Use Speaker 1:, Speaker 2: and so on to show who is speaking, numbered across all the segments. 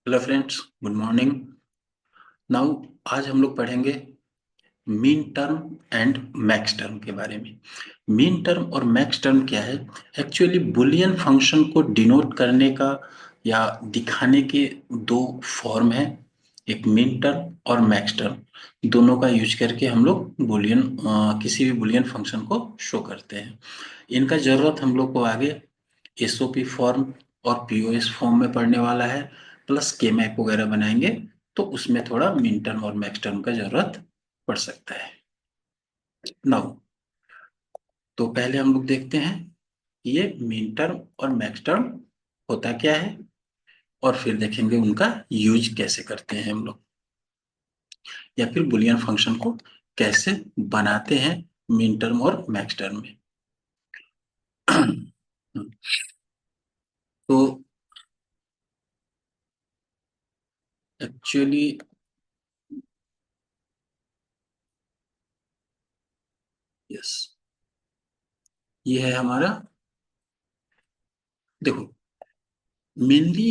Speaker 1: Hello friends, good morning. Now आज हम लोग पढ़ेंगे mean term and max term के बारे में। मीन टर्म और मैक्स टर्म क्या है? एक्चुअली बुलियन फंक्शन को डिनोट करने का या दिखाने के दो फॉर्म है, एक मीन टर्म और मैक्स टर्म। दोनों का यूज करके हम लोग बुलियन किसी भी बुलियन फंक्शन को शो करते हैं। इनका जरूरत हम लोग को आगे एसओपी फॉर्म और पीओएस फॉर्म में पढ़ने वाला है, प्लस के मैप वगैरह बनाएंगे तो उसमें थोड़ा मिन टर्म और मैक्स टर्म का जरूरत पड़ सकता है। नाउ तो पहले हम लोग देखते हैं कि ये मिन टर्म और मैक्स टर्म होता क्या है, और फिर देखेंगे उनका यूज कैसे करते हैं हम लोग, या फिर बुलियन फंक्शन को कैसे बनाते हैं मिन टर्म और मैक्स टर्म में। तो एक्चुअली यस, ये है हमारा। देखो, मेनली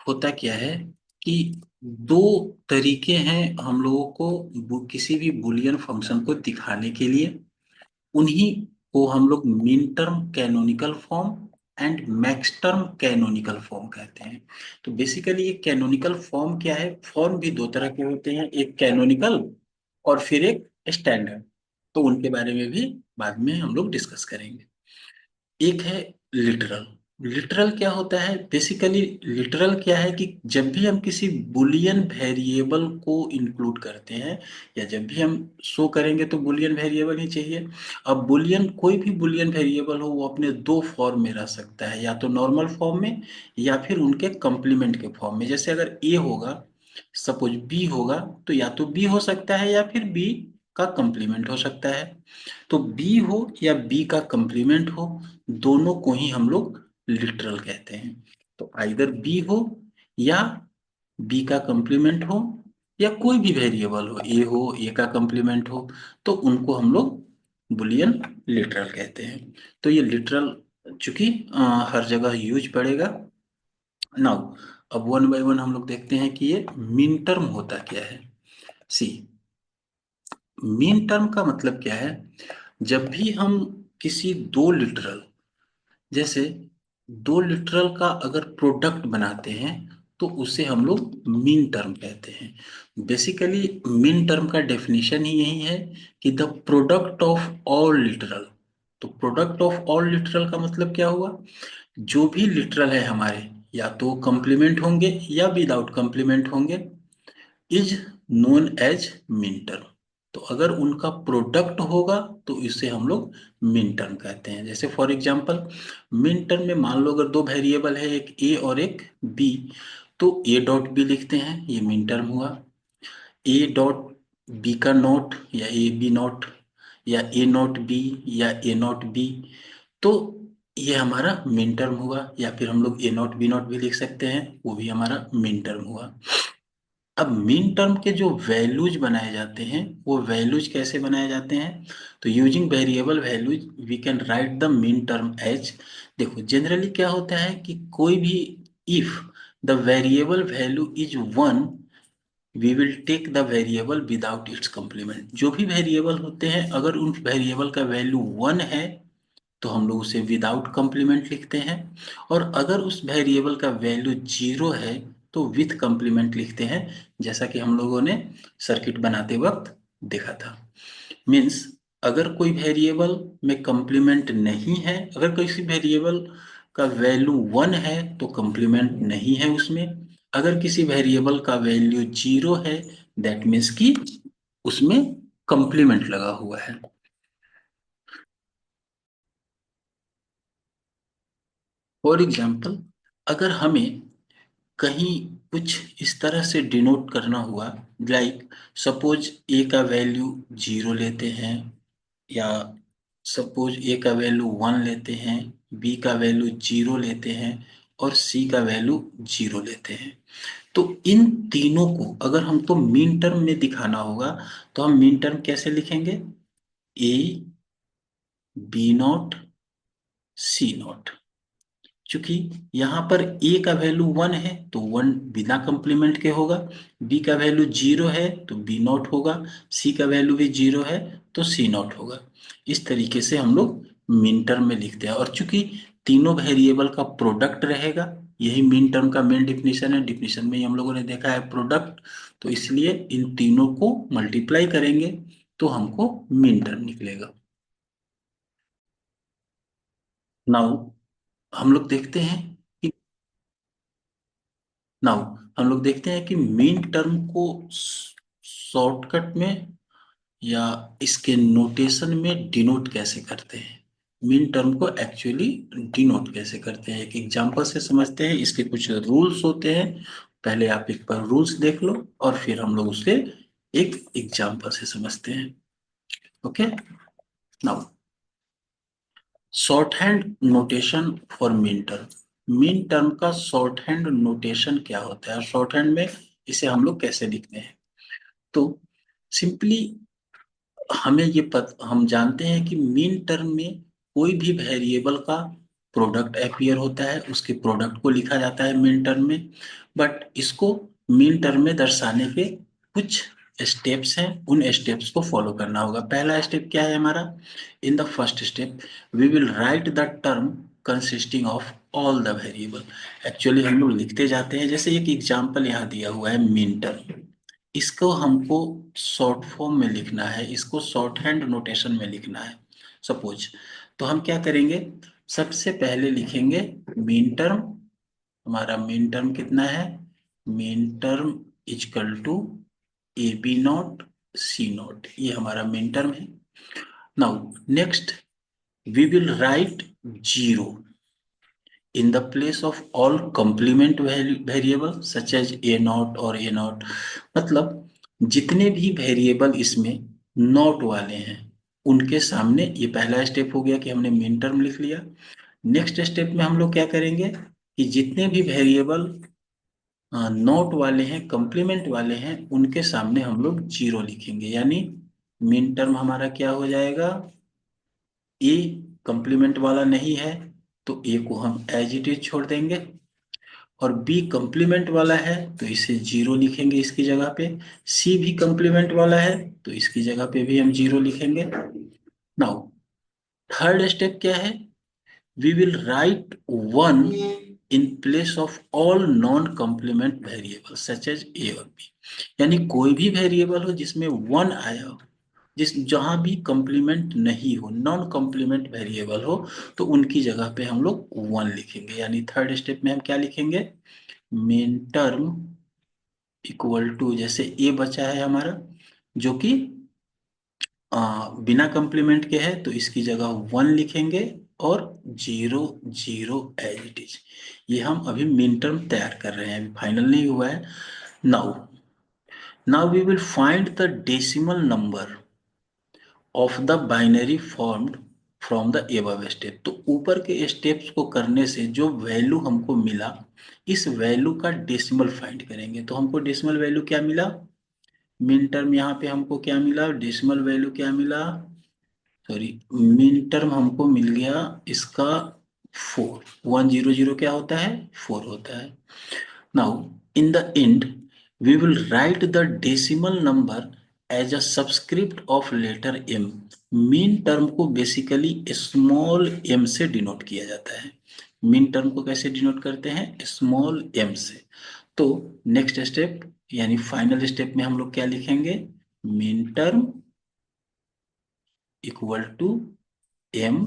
Speaker 1: होता क्या है कि दो तरीके हैं हम लोगों को किसी भी बुलियन फंक्शन को दिखाने के लिए। उन्हीं को हम लोग min term canonical form and max term canonical form कहते हैं। तो बेसिकली ये कैनोनिकल फॉर्म क्या है? फॉर्म भी दो तरह के होते हैं, एक कैनोनिकल और फिर एक स्टैंडर्ड। तो उनके बारे में भी बाद में हम लोग डिस्कस करेंगे। एक है लिटरल। लिटरल क्या होता है? बेसिकली लिटरल क्या है कि जब भी हम किसी बुलियन वेरिएबल को इंक्लूड करते हैं या जब भी हम शो करेंगे तो बुलियन वेरिएबल ही चाहिए। अब बुलियन, कोई भी बुलियन वेरिएबल हो वो अपने दो फॉर्म में रह सकता है, या तो नॉर्मल फॉर्म में या फिर उनके कंप्लीमेंट के फॉर्म में। जैसे अगर ए होगा, सपोज बी होगा, तो या तो बी हो सकता है या फिर बी का कंप्लीमेंट हो सकता है। तो बी हो या बी का कंप्लीमेंट हो, दोनों को ही हम लोग लिटरल कहते हैं। तो आइदर बी हो या बी का कंप्लीमेंट हो, या कोई भी वेरिएबल हो ए का कंप्लीमेंट हो, तो उनको हम लोग बुलियन लिटरल कहते हैं। तो ये लिटरल चूंकि हर जगह यूज पड़ेगा। नाउ अब वन बाय वन हम लोग देखते हैं कि ये मीन टर्म होता क्या है। सी, मीन टर्म का मतलब क्या है? जब भी हम किसी दो लिटरल, जैसे दो लिटरल का अगर प्रोडक्ट बनाते हैं तो उसे हम लोग मीन टर्म कहते हैं। बेसिकली मीन टर्म का डेफिनेशन ही यही है कि the product of all literal. तो प्रोडक्ट ऑफ ऑल लिटरल का मतलब क्या हुआ? जो भी लिटरल है हमारे, या तो कंप्लीमेंट होंगे या विदाउट कंप्लीमेंट होंगे, is known as min term. तो अगर उनका प्रोडक्ट होगा तो इसे हम लोग मीन टर्म कहते हैं। जैसे फॉर एग्जांपल, मीन टर्म में मान लो अगर दो वेरिएबल है, एक ए और एक बी, तो ए डॉट बी लिखते हैं, ये मीन टर्म हुआ। ए डॉट बी का नोट या ए बी नोट, या ए नोट बी या ए नोट बी, तो ये हमारा मीन टर्म हुआ। या फिर हम लोग ए नोट बी नोट भी लिख सकते हैं, वो भी हमारा मीन टर्म हुआ। अब मीन टर्म के जो वैल्यूज बनाए जाते हैं, वो वैल्यूज कैसे बनाए जाते हैं? तो using variable values we can write the min term as. देखो, जनरली क्या होता है कि कोई भी, if the variable value is one, we will take the variable without its complement. जो भी वेरिएबल होते हैं, अगर उन वेरिएबल का वैल्यू वन है तो हम लोग उसे विदाउट कॉम्प्लीमेंट लिखते हैं, और अगर उस वेरिएबल का वैल्यू जीरो है तो विथ कॉम्प्लीमेंट लिखते हैं, जैसा कि हम लोगों ने सर्किट बनाते वक्त देखा था। मीन्स अगर कोई वेरिएबल में कॉम्प्लीमेंट नहीं है, अगर किसी वेरिएबल का वैल्यू वन है तो कॉम्प्लीमेंट नहीं है उसमें। अगर किसी वेरिएबल का वैल्यू जीरो है, दैट मीन्स कि उसमें कॉम्प्लीमेंट लगा हुआ है। फॉर एग्जाम्पल, अगर हमें कहीं कुछ इस तरह से डिनोट करना हुआ, लाइक सपोज ए का वैल्यू जीरो लेते हैं, या सपोज ए का वैल्यू वन लेते हैं, बी का वैल्यू जीरो लेते हैं, और सी का वैल्यू जीरो लेते हैं। तो इन तीनों को अगर हमको मीन टर्म में दिखाना होगा तो हम मीन टर्म कैसे लिखेंगे? A B not C not. चूंकि यहाँ पर ए का वैल्यू 1 है तो 1 बिना कंप्लीमेंट के होगा, बी का वैल्यू 0 है तो बी नॉट होगा, सी का वैल्यू भी 0 है तो सी नॉट होगा। इस तरीके से हम लोग मिन टर्म में लिखते हैं। और चूंकि तीनों वेरिएबल का प्रोडक्ट रहेगा, यही मिन टर्म का मेन डिफिनीशन है, डिफिनीशन में ही हम लोगों ने देखा है प्रोडक्ट, तो इसलिए इन तीनों को मल्टीप्लाई करेंगे तो हमको मिन टर्म निकलेगा। नाउ हम लोग देखते हैं कि नाउ हम लोग देखते हैं कि मीन टर्म को शॉर्टकट में या इसके नोटेशन में डिनोट कैसे करते हैं, मीन टर्म को एक्चुअली डिनोट कैसे करते हैं, एक एग्जांपल से समझते हैं। इसके कुछ रूल्स होते हैं, पहले आप एक बार रूल्स देख लो और फिर हम लोग उसके एक एग्जांपल से समझते हैं। Okay, now short hand notation for mean term. Mean term का शॉर्ट हैंड नोटेशन क्या होता है, शॉर्ट हैंड में इसे हम लोग कैसे लिखते हैं? तो सिंपली हम जानते हैं कि मीन टर्म में कोई भी वेरिएबल का प्रोडक्ट अपीयर होता है, उसके प्रोडक्ट को लिखा जाता है मीन टर्म में। बट इसको मीन टर्म में दर्शाने के कुछ स्टेप्स हैं, उन स्टेप्स को फॉलो करना होगा। पहला स्टेप क्या है हमारा? In the first step we will write the term consisting of all the variable. Actually हम लोग लिखते जाते हैं, जैसे एक एग्जाम्पल यहाँ दिया हुआ है मीन टर्म, इसको हमको शॉर्ट फॉर्म में लिखना है, इसको शॉर्ट हैंड नोटेशन में लिखना है सपोज। तो हम क्या करेंगे, सबसे पहले लिखेंगे मीन टर्म। हमारा मीन टर्म कितना है? Min term equal to A B not C not, ये हमारा मीन टर्म है। Now next we will write zero in the place of all complement variable such as a naught और a naught। मतलब जितने भी variable इसमें not वाले हैं उनके सामने, ये पहला स्टेप हो गया कि हमने मिन टर्म लिख लिया। नेक्स्ट स्टेप में हम लोग क्या करेंगे कि जितने भी वेरिएबल नॉट वाले हैं, कंप्लीमेंट वाले हैं, उनके सामने हम लोग जीरो लिखेंगे, यानी मिन टर्म हमारा क्या हो जाएगा? ए कंप्लीमेंट वाला नहीं है तो ए को हम एज इट इज छोड़ देंगे, और बी कंप्लीमेंट वाला है तो इसे जीरो लिखेंगे इसकी जगह पे, सी भी कंप्लीमेंट वाला है तो इसकी जगह पे भी हम जीरो लिखेंगे। नाउ थर्ड स्टेप क्या है? We will write one in place of all non complement variable such as A और बी। यानी कोई भी वेरिएबल हो जिसमें वन आया हो, जिस जहां भी कंप्लीमेंट नहीं हो, नॉन कंप्लीमेंट वेरिएबल हो, तो उनकी जगह पे हम लोग वन लिखेंगे। यानी थर्ड स्टेप में हम क्या लिखेंगे? मेन टर्म इक्वल टू, जैसे ए बचा है हमारा जो कि बिना कंप्लीमेंट के है, तो इसकी जगह वन लिखेंगे और zero zero as it is. ये हम अभी मिन टर्म तैयार कर रहे हैं, अभी फाइनल नहीं हुआ है। Now now we will find the decimal number of the binary formed from the above step. तो ऊपर के स्टेप्स को करने से जो वैल्यू हमको मिला, इस वैल्यू का डेसिमल फाइंड करेंगे। तो हमको डेसिमल वैल्यू क्या मिला? मिन टर्म यहाँ पे हमको क्या मिला? डेसिमल वैल्यू क्या मिला? सॉरी, मिन टर्म हमको मिल गया इसका 4। 100 क्या होता है? 4 होता है। Now in the end we will write the decimal number as a subscript of letter M. Min term को बेसिकली स्मॉल एम से डिनोट किया जाता है। मीन टर्म को कैसे डिनोट करते हैं? स्मॉल एम से। तो नेक्स्ट स्टेप यानी फाइनल स्टेप में हम लोग क्या लिखेंगे? Min term equal to M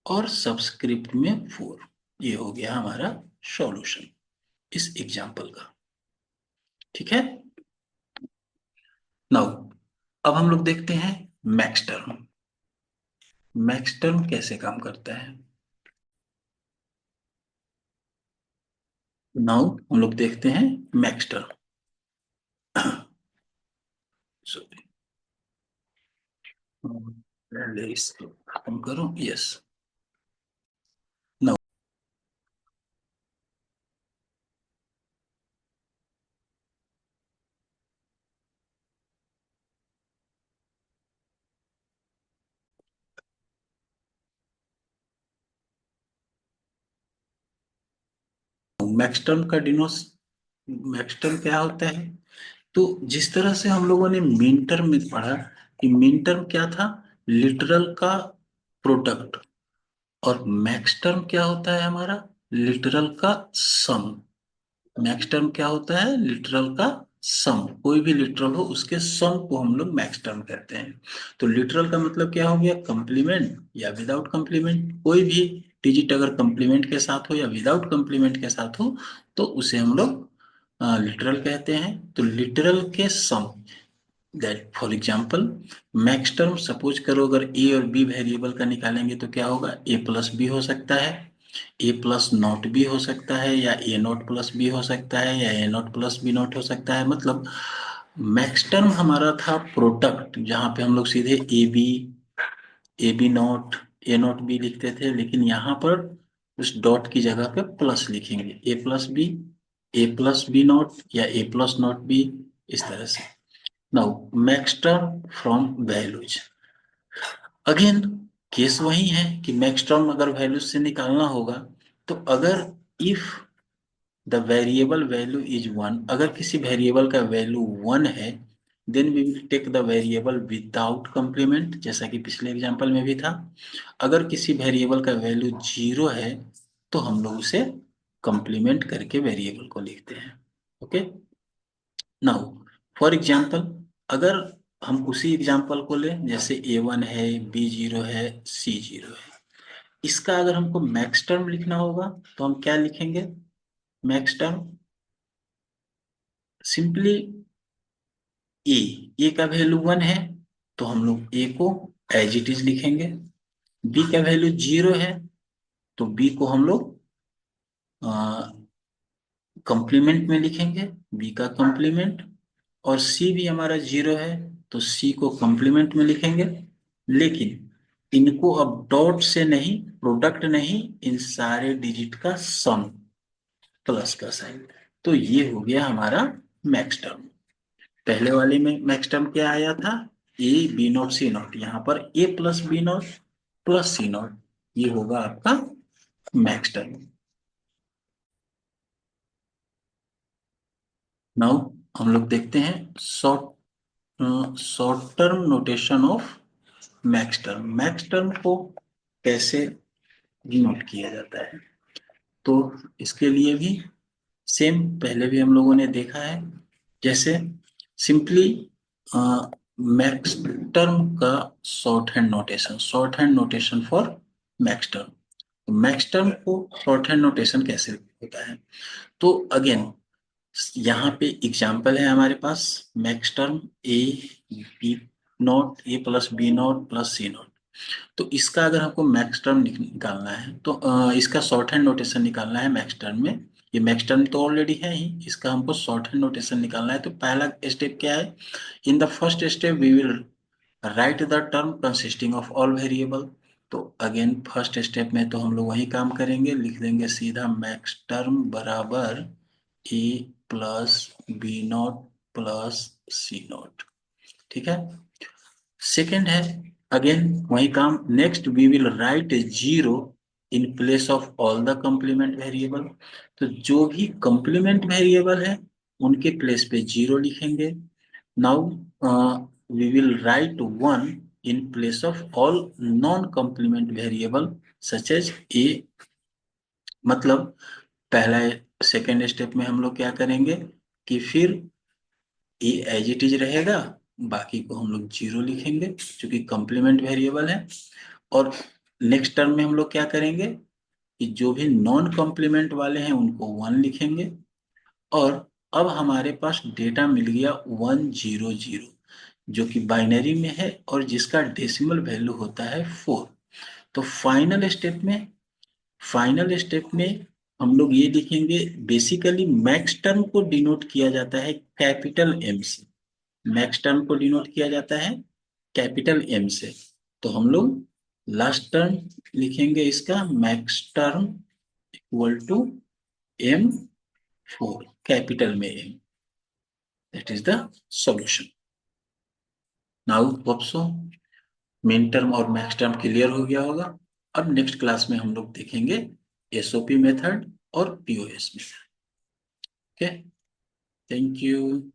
Speaker 1: और सबस्क्रिप्ट में 4। ये हो गया हमारा सॉल्यूशन इस एग्जाम्पल का। ठीक है। नाउ अब हम लोग देखते हैं मैक्स टर्म। मैक्स टर्म कैसे काम करता है? नाउ हम लोग देखते हैं मैक्स टर्म। सॉरी, पहले इसको खत्म करो। यस, नाउ मैक्स टर्म का डिनोस मैक्स टर्म क्या होता है? तो जिस तरह से हम लोगों ने मीन टर्म में पढ़ा कि मीन टर्म क्या था, लिटरल का प्रोडक्ट, और मैक्स टर्म क्या होता है हमारा, लिटरल का सम। मैक्स टर्म क्या होता है, लिटरल का सम। कोई भी लिटरल हो उसके सम को हम लोग मैक्स टर्म कहते हैं। तो लिटरल का मतलब क्या हो गया, कंप्लीमेंट या विदाउट कंप्लीमेंट। कोई भी डिजिट अगर कंप्लीमेंट के साथ हो या विदाउट कंप्लीमेंट के साथ हो तो उसे हम लोग लिटरल कहते हैं। तो लिटरल के sum, that for example max term, suppose करो अगर ए और बी वेरिएबल का निकालेंगे तो क्या होगा, ए प्लस बी हो सकता है, ए प्लस नॉट बी हो सकता है, या ए नॉट प्लस बी हो सकता है, या ए नॉट प्लस बी नॉट हो सकता है। मतलब मैक्स टर्म हमारा था प्रोडक्ट, जहां पे हम लोग सीधे A B not, A not B लिखते थे, लेकिन यहाँ पर उस डॉट की जगह पे प्लस लिखेंगे, A plus B, A plus B not, या ए प्लस नॉट बी, इस तरह से। Now max term from values, again case वही है कि मैक्स टर्म अगर वैल्यूज से निकालना होगा तो अगर if the variable value is one, अगर किसी वेरिएबल का वैल्यू वन है, then we will take the variable without complement, जैसा कि पिछले एग्जांपल में भी था। अगर किसी वेरिएबल का वैल्यू जीरो है तो हम लोग उसे कंप्लीमेंट करके वेरिएबल को लिखते हैं। ओके, नाउ फॉर एग्जाम्पल, अगर हम उसी एग्जाम्पल को लें, जैसे ए वन है, बी जीरो है, सी जीरो है, इसका अगर हमको मैक्स टर्म लिखना होगा तो हम क्या लिखेंगे, मैक्स टर्म सिंपली ए, ए का वैल्यू वन है तो हम लोग ए को एज इट इज लिखेंगे, बी का वैल्यू जीरो है तो बी को हम लोग कंप्लीमेंट में लिखेंगे, बी का कंप्लीमेंट, और सी भी हमारा जीरो है तो सी को कंप्लीमेंट में लिखेंगे। लेकिन इनको अब डॉट से नहीं, प्रोडक्ट नहीं, इन सारे डिजिट का सम, प्लस का साइन। तो ये हो गया हमारा मैक्स टर्म। पहले वाले में मैक्स टर्म क्या आया था, A B not C not, यहाँ पर A plus B not plus C not, ये होगा आपका मैक्स टर्म। नाउ हम लोग देखते हैं short term notation of max term. Max term को कैसे डिनोट किया जाता है, तो इसके लिए भी सेम पहले भी हम लोगों ने देखा है। जैसे सिंपली मैक्स टर्म का short hand notation, short hand notation for max term. Max term को शॉर्ट हैंड नोटेशन कैसे होता है, तो अगेन यहाँ पे एग्जाम्पल है हमारे पास, max term A B not, A plus B not plus C not. तो इसका अगर हमको मैक्स टर्म निकालना है तो इसका शॉर्ट हैंड नोटेशन निकालना है मैक्स टर्म में। ये मैक्स टर्म तो ऑलरेडी है ही, इसका हमको शॉर्ट हैंड नोटेशन निकालना है। तो पहला स्टेप क्या है, in the first step we will write the term consisting of all variable. तो अगेन फर्स्ट स्टेप में तो हम लोग वही काम करेंगे, लिख देंगे सीधा मैक्स टर्म बराबर A plus B not plus C not. ठीक है, सेकेंड है अगेन वही काम, next we will write zero in place of all the complement variable. तो जो भी कंप्लीमेंट वेरिएबल है उनके प्लेस पे जीरो लिखेंगे। Now we will write one in place of all non complement variable such as A. मतलब पहला second step में हम लोग क्या करेंगे कि फिर ए एज इट इज रहेगा, बाकी को हम लोग जीरो लिखेंगे क्योंकि कंप्लीमेंट वेरिएबल है। और नेक्स्ट टर्म में हम लोग क्या करेंगे कि जो भी नॉन कॉम्प्लीमेंट वाले हैं उनको वन लिखेंगे। और अब हमारे पास डेटा मिल गया 100 जो कि बाइनरी में है और जिसका डेसिमल वैल्यू होता है 4। तो फाइनल स्टेप में हम लोग ये लिखेंगे, बेसिकली मैक्स टर्म को डिनोट किया जाता है कैपिटल एम से। मैक्स टर्म को डिनोट किया जाता है कैपिटल एम से। तो हम लोग लास्ट टर्म लिखेंगे इसका max term equal to M 4, capital में M. That is the solution. Now hope so min term और मैक्स टर्म क्लियर हो गया होगा। अब नेक्स्ट क्लास में हम लोग देखेंगे एसओपी मेथड और पीओएस में। Okay, thank you.